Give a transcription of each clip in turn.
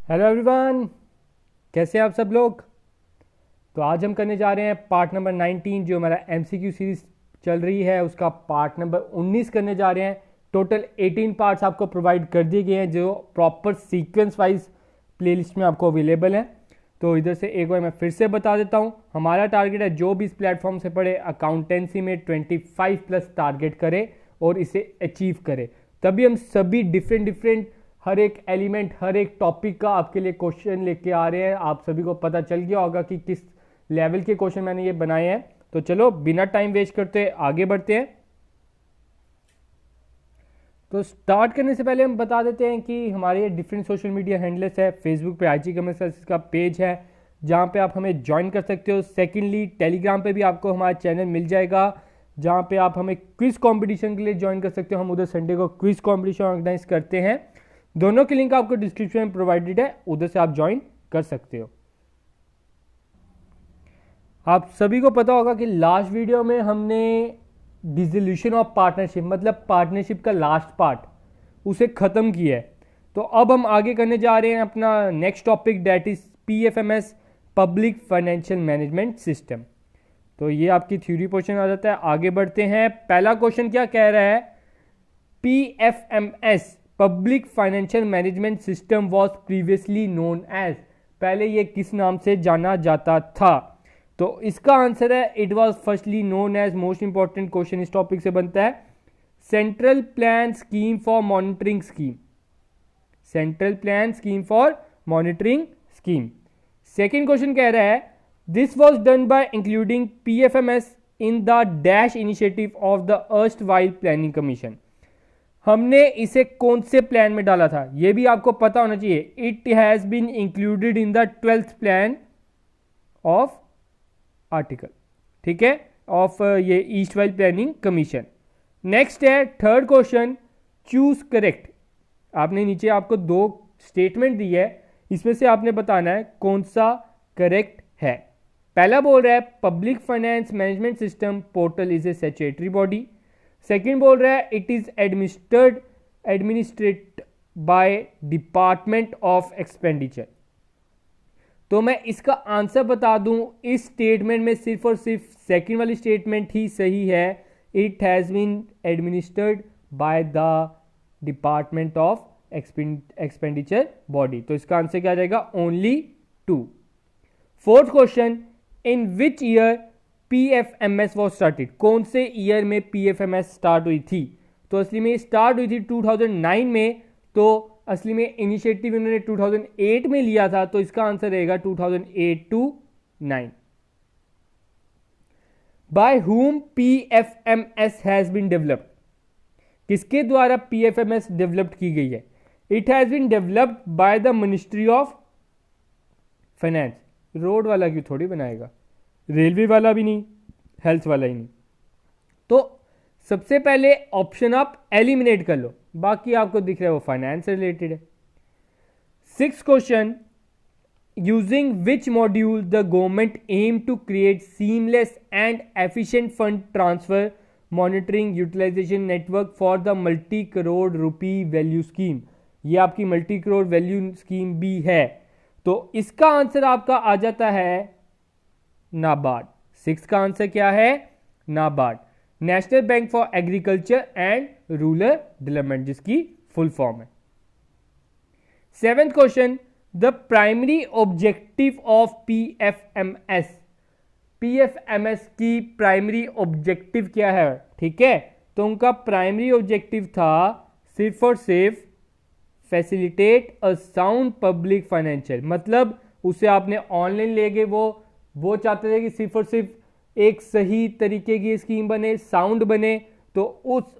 Hello everyone, कैसे हैं आप सब लोग। तो आज हम करने जा रहे हैं पार्ट नंबर 19 जो हमारा एमसीक्यू सीरीज चल रही है उसका पार्ट नंबर 19 करने जा रहे हैं। टोटल 18 पार्ट्स आपको प्रोवाइड कर दिए गए हैं जो प्रॉपर सीक्वेंस वाइज प्लेलिस्ट में आपको अवेलेबल हैं। तो इधर से एक बार मैं फिर से बता देता हूँ, हमारा टारगेट है जो भी इस प्लेटफॉर्म से पढ़े अकाउंटेंसी में 25 प्लस टारगेट करे और इसे अचीव करे, तभी हम सभी डिफरेंट हर एक एलिमेंट हर एक टॉपिक का आपके लिए क्वेश्चन लेके आ रहे हैं। आप सभी को पता चल गया होगा कि किस लेवल के क्वेश्चन मैंने ये बनाए हैं। तो चलो बिना टाइम वेस्ट करते आगे बढ़ते हैं। तो स्टार्ट करने से पहले हम बता देते हैं कि हमारे डिफरेंट सोशल मीडिया हैंडल्स है। फेसबुक पे आईजी कॉमर्स क्लासेस का पेज है जहाँ पे आप हमें ज्वाइन कर सकते हो। सेकेंडली टेलीग्राम पे भी आपको हमारा चैनल मिल जाएगा जहाँ पे आप हमें क्विज कंपटीशन के लिए ज्वाइन कर सकते हो। हम उधर संडे को क्विज कंपटीशन ऑर्गेनाइज करते हैं। दोनों की लिंक आपको डिस्क्रिप्शन में प्रोवाइडेड है, उधर से आप ज्वाइन कर सकते हो। आप सभी को पता होगा कि लास्ट वीडियो में हमने डिसोल्यूशन ऑफ पार्टनरशिप मतलब पार्टनरशिप का लास्ट पार्ट उसे खत्म किया है। तो अब हम आगे करने जा रहे हैं अपना next topic, that is PFMS, public financial management system. तो ये आपकी थ्योरी पोर्शन आ जाता है। आगे बढ़ते हैं। पहला क्वेश्चन क्या कह रहा है, PFMS public financial management system was previously known as, पहले ये किस नाम से जाना जाता था। तो इसका आंसर है it was firstly known as, most important question इस टॉपिक से बनता है, central plan scheme for monitoring scheme. Central plan scheme for monitoring scheme. Second question कह रहा है this was done by including PFMS in the dash initiative of the erstwhile planning commission. हमने इसे कौन से प्लान में डाला था यह भी आपको पता होना चाहिए। It has been included in the 12th plan of article, ठीक है, ऑफ ये erstwhile planning commission. Next है थर्ड क्वेश्चन, चूज करेक्ट। आपने नीचे आपको दो स्टेटमेंट दी है, इसमें से आपने बताना है कौन सा करेक्ट है। पहला बोल रहा है public finance management system portal is a statutory body. Second बोल रहा है it is administrate by department of expenditure. तो मैं इसका आंसर बता दूं, इस स्टेटमेंट में सिर्फ और सिर्फ सेकेंड वाली स्टेटमेंट ही सही है। It has been administered by the department of expenditure body. तो इसका आंसर क्या आ जाएगा, only 2। Fourth question, in which year PFMS was started, कौन से ईयर में पीएफएमएस स्टार्ट हुई थी। तो असली में स्टार्ट हुई थी 2009 में, तो असली में इनिशिएटिव इन्होंने 2008 में लिया था, तो इसका आंसर रहेगा 2008 to 9। By whom PFMS has been developed, किसके द्वारा पीएफएमएस डेवलप्ड की गई है। It has been developed by the ministry of finance. Road वाला क्यों थोड़ी बनाएगा, रेलवे वाला भी नहीं, हेल्थ वाला ही नहीं। तो सबसे पहले ऑप्शन आप एलिमिनेट कर लो, बाकी आपको दिख रहा है वो फाइनेंस से रिलेटेड है। Six question, using which module the government aim to create seamless and efficient fund transfer monitoring utilization network for the multi crore rupee value scheme. ये आपकी मल्टी करोड़ वैल्यू स्कीम भी है। तो इसका आंसर आपका आ जाता है नाबार्ड। सिक्स का आंसर क्या है, NABARD, national bank for agriculture and rural development, जिसकी फुल फॉर्म है। Seventh question, the primary objective of PFMS. PFMS की प्राइमरी ऑब्जेक्टिव क्या है, ठीक है। तो उनका प्राइमरी ऑब्जेक्टिव था सिर्फ और सिर्फ facilitate a sound public financial, मतलब उसे आपने ऑनलाइन ले गए, वो चाहते थे कि सिर्फ और सिर्फ एक सही तरीके की स्कीम बने, साउंड बने, तो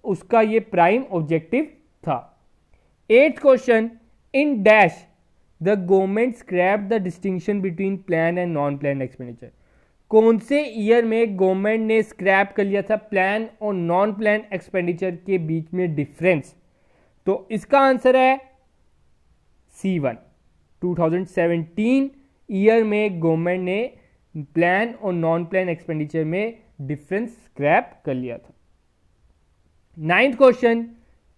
उसका ये प्राइम ऑब्जेक्टिव था। Eight question, in dash the government scrap the distinction between plan and non plan expenditure. कौन से ईयर में गवर्नमेंट ने स्क्रैप कर लिया था प्लान और नॉन प्लान एक्सपेंडिचर के बीच में डिफरेंस। तो इसका आंसर है C1, 2017 ईयर में गवर्नमेंट ने प्लान और नॉन प्लान एक्सपेंडिचर में डिफरेंस स्क्रैप कर लिया था। Ninth question,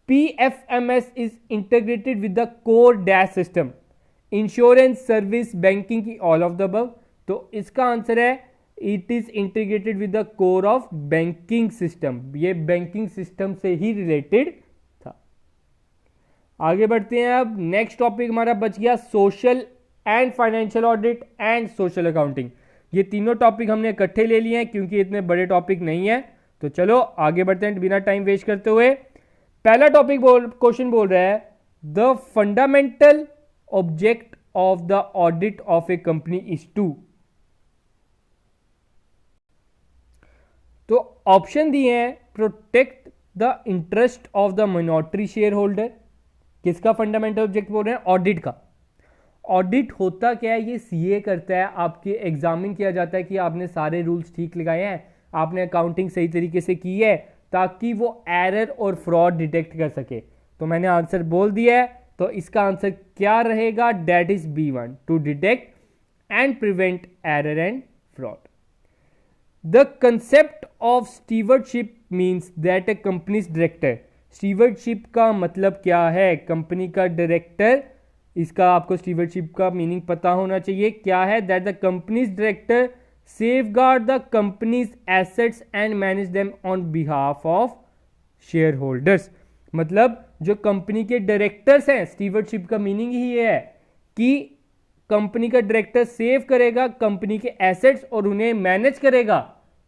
PFMS is integrated with the core dash system. Insurance, service, banking की, ऑल ऑफ द अबव। तो इसका आंसर है it is integrated with the core of banking system. ये banking system से ही related था। आगे बढ़ते हैं। अब नेक्स्ट टॉपिक हमारा बच गया social and financial audit and social accounting. ये तीनों टॉपिक हमने इकट्ठे ले लिए हैं क्योंकि इतने बड़े टॉपिक नहीं है। तो चलो आगे बढ़ते हैं बिना टाइम वेस्ट करते हुए। पहला टॉपिक क्वेश्चन बोल रहा है the fundamental object of the audit of a company is to. तो ऑप्शन दिए हैं protect the interest of the minority share holder. किसका फंडामेंटल ऑब्जेक्ट बोल रहे हैं? ऑडिट का। ऑडिट होता क्या है? ये सीए करता है, आपके एग्जामिन किया जाता है कि आपने सारे रूल्स ठीक लगाए हैं, आपने अकाउंटिंग सही तरीके से की है, ताकि वो एरर और फ्रॉड डिटेक्ट कर सके। तो मैंने आंसर बोल दिया है, तो इसका आंसर क्या रहेगा? That is B1, to detect and prevent error and fraud. The concept of stewardship means that a company's director. Stewardship का मतलब क्या है? कंपनी का डायरेक्टर, इसका आपको स्टीवर्डशिप का मीनिंग पता होना चाहिए। क्या है? That the companies director safeguard the companies assets and manage them on behalf of share holders. मतलब जो कंपनी के डायरेक्टर्स हैं, स्टीवर्डशिप का मीनिंग ही ये है कि कंपनी का डायरेक्टर सेव करेगा कंपनी के एसेट्स और उन्हें मैनेज करेगा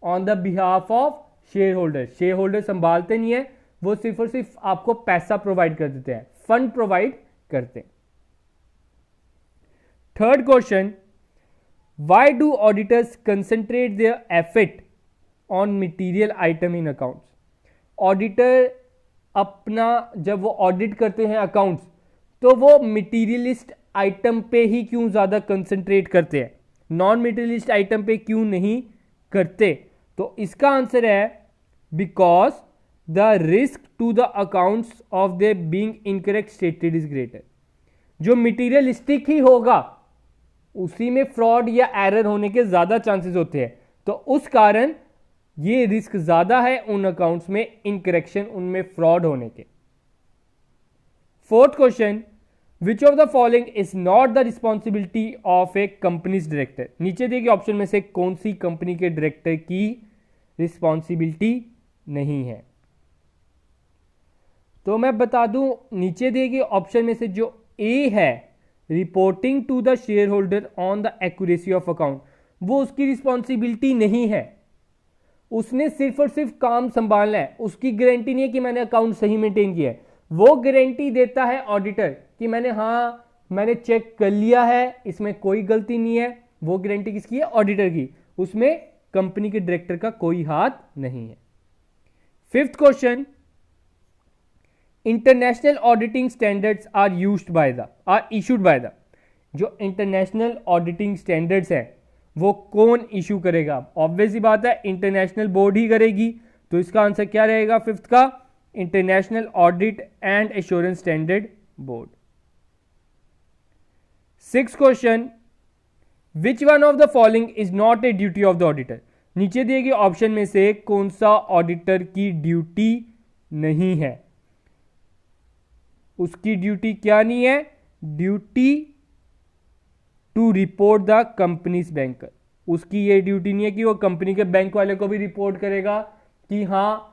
on the behalf of share holder. Share holder संभालते नहीं है, वो सिर्फ और सिर्फ आपको पैसा प्रोवाइड कर देते हैं, फंड प्रोवाइड करते हैं। Third question, why do auditors concentrate their effort on material item in accounts? Auditor अपना जब वो ऑडिट करते हैं अकाउंट्स, तो वो मटीरियलिस्ट आइटम पे ही क्यों ज्यादा कंसंट्रेट करते हैं, नॉन मटीरियलिस्ट आइटम पे क्यों नहीं करते? तो इसका आंसर है because the risk to the accounts of they being incorrect stated is greater. जो मटीरियलिस्टिक ही होगा उसी में फ्रॉड या एरर होने के ज्यादा चांसेस होते हैं, तो उस कारण ये रिस्क ज्यादा है उन अकाउंट्स में इनकरेक्शन, उनमें फ्रॉड होने के। Fourth question, which of the following is not the responsibility of A company's director? नीचे दिए गए ऑप्शन में से कौन सी कंपनी के डायरेक्टर की रिस्पॉन्सिबिलिटी नहीं है? तो मैं बता दूं, नीचे दिए गए ऑप्शन में से जो ए है, reporting to the share holder on the accuracy of account, वो उसकी रिस्पॉन्सिबिलिटी नहीं है। उसने सिर्फ और सिर्फ काम संभालना है, उसकी गारंटी नहीं है कि मैंने अकाउंट सही मेंटेन किया है। वो गारंटी देता है ऑडिटर कि मैंने चेक कर लिया है, इसमें कोई गलती नहीं है। वो गारंटी किसकी है? ऑडिटर की। उसमें कंपनी के डायरेक्टर का कोई हाथ नहीं है। Fifth question, international auditing standards are issued by the. जो इंटरनेशनल ऑडिटिंग स्टैंडर्ड्स हैं वो कौन इशू करेगा? ऑब्वियस ही बात है, इंटरनेशनल बोर्ड ही करेगी। तो इसका आंसर क्या रहेगा फिफ्थ का? International audit and assurance standard board. Sixth question, which one of the following is not a duty of the auditor? नीचे दिए गए ऑप्शन में से कौन सा ऑडिटर की ड्यूटी नहीं है? उसकी ड्यूटी क्या नहीं है? Duty to report the company's banker. उसकी ये ड्यूटी नहीं है कि वो कंपनी के बैंक वाले को भी रिपोर्ट करेगा कि हाँ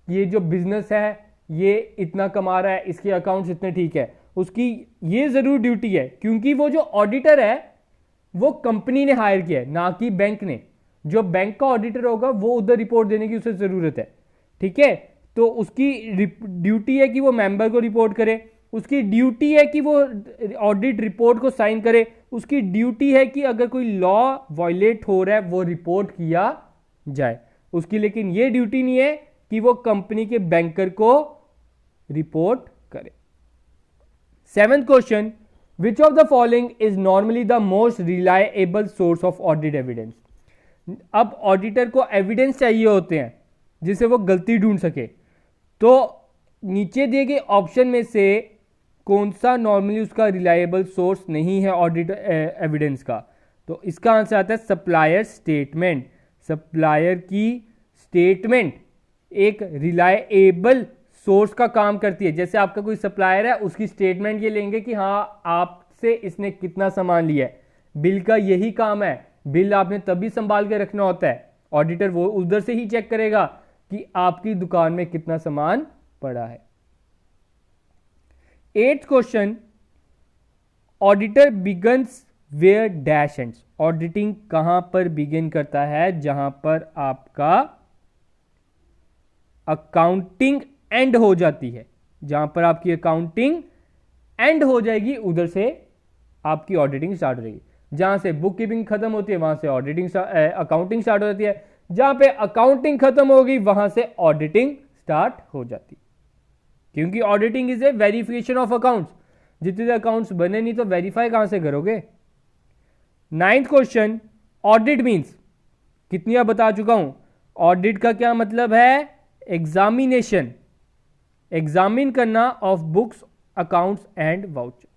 ये जो बिजनेस है ये इतना कमा रहा है, इसके अकाउंट्स इतने ठीक है। उसकी ये जरूर ड्यूटी है, क्योंकि वो जो ऑडिटर है वो कंपनी ने हायर किया है, ना कि बैंक ने। जो बैंक का ऑडिटर होगा वो उधर रिपोर्ट देने की उसे जरूरत है, ठीक है। तो उसकी ड्यूटी है कि वो मेंबर को रिपोर्ट करे, उसकी ड्यूटी है कि वो ऑडिट रिपोर्ट को साइन करे, उसकी ड्यूटी है कि अगर कोई लॉ वायलेट हो रहा है वो रिपोर्ट किया जाए उसकी। लेकिन ये ड्यूटी नहीं है कि वो कंपनी के बैंकर को रिपोर्ट करे। Seventh question, which of the following is normally the most reliable source of audit evidence? अब ऑडिटर को एविडेंस चाहिए होते हैं जिससे वो गलती ढूंढ सके। तो नीचे दिए गए ऑप्शन में से कौन सा नॉर्मली उसका रिलायबल सोर्स नहीं है ऑडिट एविडेंस का? तो इसका आंसर आता है सप्लायर स्टेटमेंट। सप्लायर की स्टेटमेंट एक रिलायबल सोर्स का काम करती है। जैसे आपका कोई सप्लायर है, उसकी स्टेटमेंट ये लेंगे कि हाँ आप से इसने कितना सामान लिया है। बिल का यही काम है, बिल आपने तभी संभाल के रखना होता है, ऑडिटर वो उधर से ही चेक करेगा कि आपकी दुकान में कितना सामान पड़ा है। 8th question, auditor begins where dash ends. Auditing कहां पर बिगिन करता है, जहां पर आपका अकाउंटिंग एंड हो जाती है, जहां पर आपकी अकाउंटिंग एंड हो जाएगी उधर से आपकी ऑडिटिंग स्टार्ट हो जाएगी। जहां से बुक कीपिंग खत्म होती है वहां से अकाउंटिंग स्टार्ट हो जाती है, जहां पे अकाउंटिंग खत्म होगी वहां से ऑडिटिंग स्टार्ट हो जाती है, क्योंकि auditing is a verification of accounts. जितने अकाउंट्स बने नहीं तो वेरीफाई कहां से करोगे। 9th क्वेश्चन, ऑडिट मींस, कितनी बार बता चुका हूं, ऑडिट का क्या मतलब है, एग्जामिनेशन, एग्जामिन करना of books, accounts and voucher.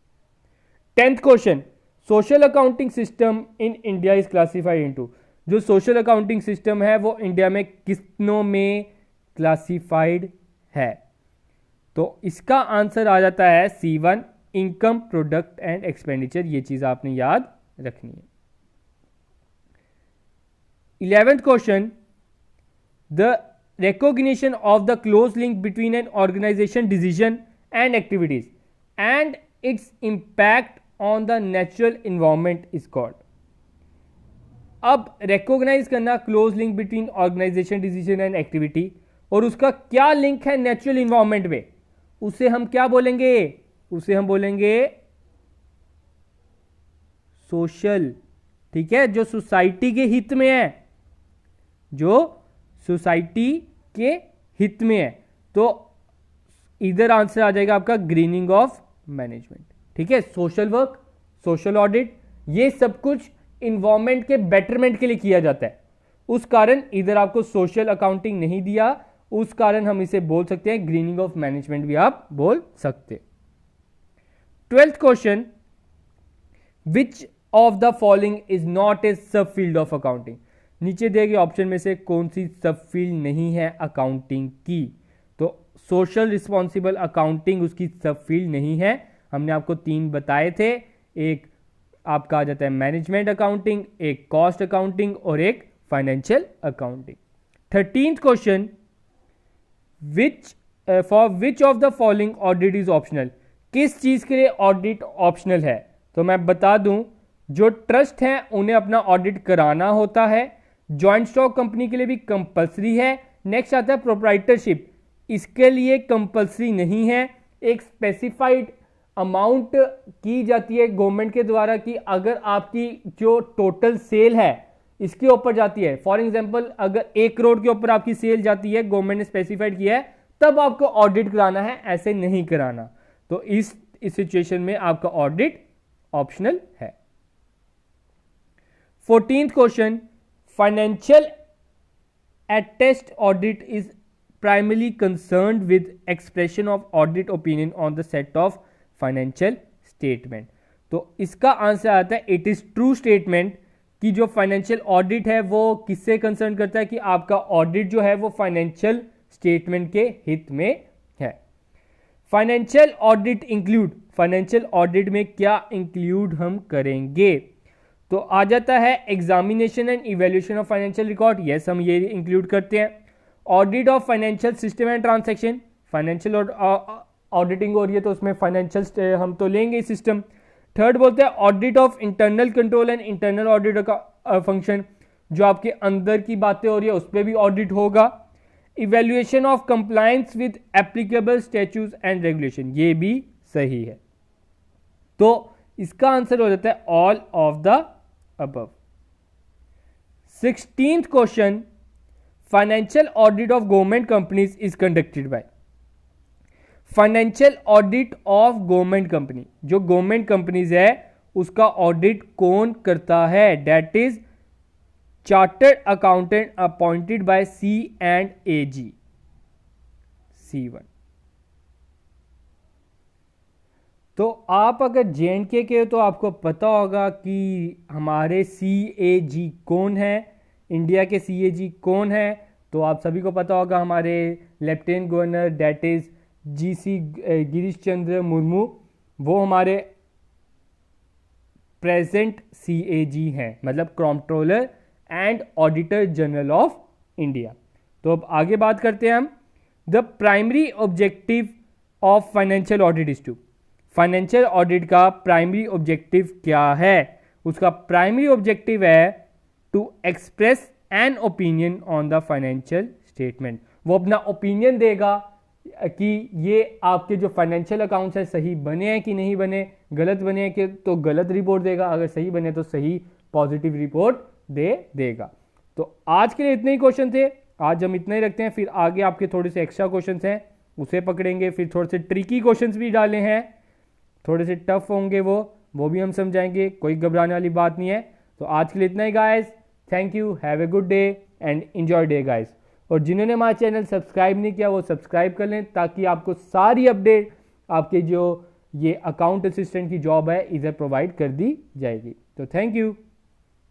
10th question, social accounting system in India is classified into. जो सोशल अकाउंटिंग सिस्टम है वो इंडिया में कितनों में क्लासिफाइड है, तो इसका आंसर आ जाता है C1, income, product and expenditure. ये चीज आपने याद रखनी है। 11th question, the recognition of the close link between an organization decision and activities and its impact on the natural environment is called। अब recognize करना close link between organization decision and activity और उसका क्या link है natural environment में, उसे हम क्या बोलेंगे, उसे हम बोलेंगे सोशल। ठीक है, जो सोसाइटी के हित में है, जो सोसाइटी के हित में है, तो इधर आंसर आ जाएगा आपका ग्रीनिंग ऑफ मैनेजमेंट। ठीक है, सोशल वर्क, सोशल ऑडिट, ये सब कुछ इन्वायरमेंट के बेटरमेंट के लिए किया जाता है, उस कारण इधर आपको सोशल अकाउंटिंग नहीं दिया, उस कारण हम इसे बोल सकते हैं ग्रीनिंग ऑफ मैनेजमेंट भी आप बोल सकते। 12th question, which of the following is not a सब फील्ड ऑफ अकाउंटिंग। नीचे दिए गए ऑप्शन में से कौन सी सब फील्ड नहीं है अकाउंटिंग की, तो सोशल रिस्पॉन्सिबल अकाउंटिंग उसकी सब फील्ड नहीं है। हमने आपको 3 बताए थे, एक आपका आ जाता है मैनेजमेंट अकाउंटिंग, एक कॉस्ट अकाउंटिंग और एक financial accounting. 13th question, for which of the following audit is optional. किस चीज के लिए ऑडिट ऑप्शनल है, तो मैं बता दूं, जो ट्रस्ट हैं उन्हें अपना ऑडिट कराना होता है, ज्वाइंट स्टॉक कंपनी के लिए भी कंपलसरी है। नेक्स्ट आता है प्रोप्राइटरशिप, इसके लिए कंपलसरी नहीं है, एक स्पेसिफाइड अमाउंट की जाती है गवर्नमेंट के द्वारा कि अगर आपकी जो टोटल सेल है इसके ऊपर जाती है, फॉर एग्जांपल अगर 1 करोड़ के ऊपर आपकी सेल जाती है, गवर्नमेंट ने स्पेसिफाइड किया है, तब आपको ऑडिट कराना है, ऐसे नहीं कराना। तो इस सिचुएशन में आपका ऑडिट ऑप्शनल है। 14th question, financial attest audit is primarily concerned with expression of audit opinion on the set of financial statement। तो इसका आंसर आता है इट इज ट्रू स्टेटमेंट कि जो फाइनेंशियल ऑडिट है वो किससे कंसर्न करता है कि आपका ऑडिट जो है वो फाइनेंशियल स्टेटमेंट के हित में है। Financial audit include, financial audit में क्या इंक्लूड हम करेंगे, तो आ जाता है examination and evaluation of financial record, yes हम ये इंक्लूड करते हैं। Audit of financial system and transaction, financial auditing हो रही है तो उसमें फाइनेंशियल हम तो लेंगे सिस्टम। थर्ड बोलते हैं audit of internal control and internal audit का फंक्शन, जो आपके अंदर की बातें हो रही है उस पर भी ऑडिट होगा। Evaluation of compliance with applicable statutes and regulation, ये भी सही है, तो इसका आंसर हो जाता है all of the above. 16th question, financial audit of government companies is conducted by. Financial audit of government company, जो गवर्नमेंट कंपनीज है उसका ऑडिट कौन करता है, that is chartered accountant appointed by C&AG, C1। तो आप अगर J&K के हो तो आपको पता होगा कि हमारे CAG कौन है, इंडिया के CAG कौन है, तो आप सभी को पता होगा हमारे lieutenant governor that is GC Girish Chandra Murmu, वो हमारे प्रेजेंट CAG हैं, मतलब controller and auditor general of India. तो अब आगे बात करते हैं हम। The primary objective of financial audit is to, financial audit का प्राइमरी ऑब्जेक्टिव क्या है? उसका प्राइमरी ऑब्जेक्टिव है to express an opinion on the financial statement. वो अपना ओपिनियन देगा कि ये आपके जो फाइनेंशियल अकाउंट्स है सही बने हैं कि नहीं बने, गलत बने हैं कि तो गलत रिपोर्ट देगा, अगर सही बने तो सही पॉजिटिव रिपोर्ट देगा। तो आज के लिए इतने ही क्वेश्चन थे, आज हम इतना ही रखते हैं। फिर आगे आपके थोड़े से एक्स्ट्रा क्वेश्चंस हैं उसे पकड़ेंगे, फिर थोड़े से ट्रिकी क्वेश्चंस भी डाले हैं, थोड़े से टफ होंगे वो भी हम समझाएंगे, कोई घबराने वाली बात नहीं है। तो आज के लिए इतना ही guys, thank you, have a good day and enjoy day guys. और जिन्होंने हमारा चैनल सब्सक्राइब नहीं किया वो सब्सक्राइब कर लें, ताकि आपको सारी अपडेट आपके जो ये अकाउंट असिस्टेंट की जॉब है इधर प्रोवाइड कर दी जाएगी। तो थैंक यू।